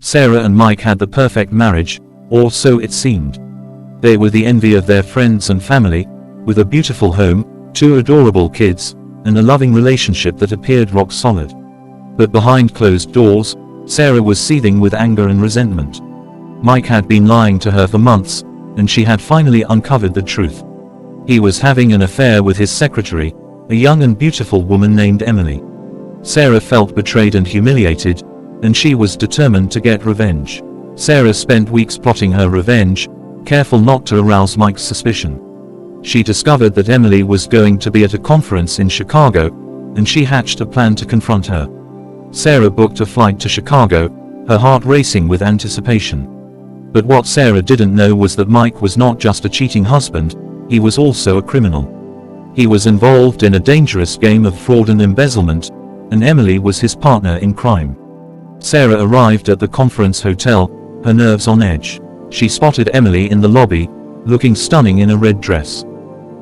Sarah and Mike had the perfect marriage, or so it seemed. They were the envy of their friends and family, with a beautiful home, 2 adorable kids, and a loving relationship that appeared rock solid. But behind closed doors, Sarah was seething with anger and resentment. Mike had been lying to her for months, and she had finally uncovered the truth. He was having an affair with his secretary, a young and beautiful woman named Emily. Sarah felt betrayed and humiliated, and she was determined to get revenge. Sarah spent weeks plotting her revenge, careful not to arouse Mike's suspicion. She discovered that Emily was going to be at a conference in Chicago, and she hatched a plan to confront her. Sarah booked a flight to Chicago, her heart racing with anticipation. But what Sarah didn't know was that Mike was not just a cheating husband, he was also a criminal. He was involved in a dangerous game of fraud and embezzlement, and Emily was his partner in crime. Sarah arrived at the conference hotel, her nerves on edge. She spotted Emily in the lobby, looking stunning in a red dress.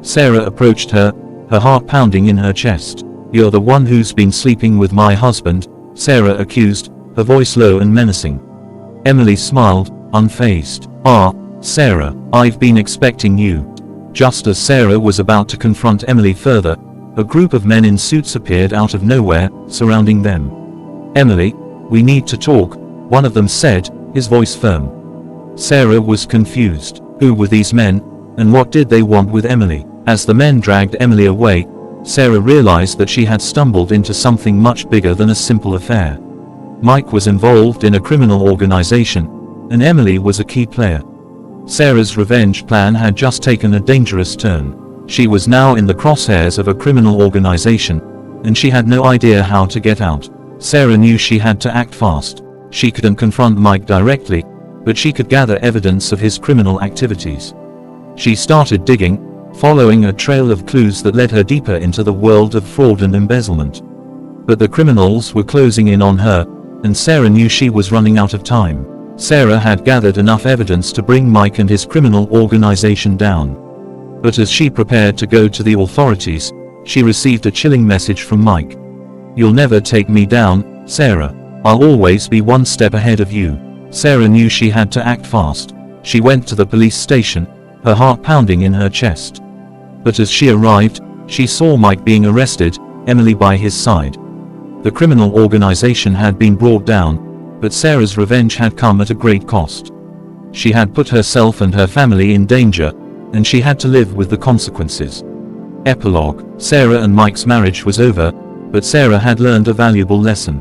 Sarah approached her, her heart pounding in her chest. "You're the one who's been sleeping with my husband," Sarah accused, her voice low and menacing. Emily smiled, unfazed. "Ah, Sarah, I've been expecting you." Just as Sarah was about to confront Emily further, a group of men in suits appeared out of nowhere, surrounding them. "Emily, we need to talk," one of them said, his voice firm. Sarah was confused. Who were these men, and what did they want with Emily? As the men dragged Emily away, Sarah realized that she had stumbled into something much bigger than a simple affair. Mike was involved in a criminal organization, and Emily was a key player. Sarah's revenge plan had just taken a dangerous turn. She was now in the crosshairs of a criminal organization, and she had no idea how to get out. Sarah knew she had to act fast. She couldn't confront Mike directly, but she could gather evidence of his criminal activities. She started digging, following a trail of clues that led her deeper into the world of fraud and embezzlement. But the criminals were closing in on her, and Sarah knew she was running out of time. Sarah had gathered enough evidence to bring Mike and his criminal organization down. But as she prepared to go to the authorities, she received a chilling message from Mike. "You'll never take me down, Sarah. I'll always be one step ahead of you." Sarah knew she had to act fast. She went to the police station, her heart pounding in her chest. But as she arrived, she saw Mike being arrested, Emily by his side. The criminal organization had been brought down, but Sarah's revenge had come at a great cost. She had put herself and her family in danger, and she had to live with the consequences. Epilogue. Sarah and Mike's marriage was over, but Sarah had learned a valuable lesson.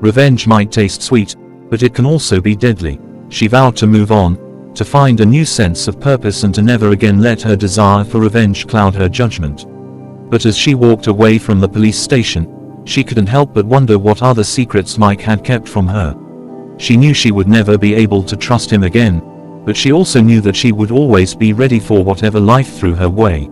Revenge might taste sweet, but it can also be deadly. She vowed to move on, to find a new sense of purpose and to never again let her desire for revenge cloud her judgment. But as she walked away from the police station, she couldn't help but wonder what other secrets Mike had kept from her. She knew she would never be able to trust him again, but she also knew that she would always be ready for whatever life threw her way.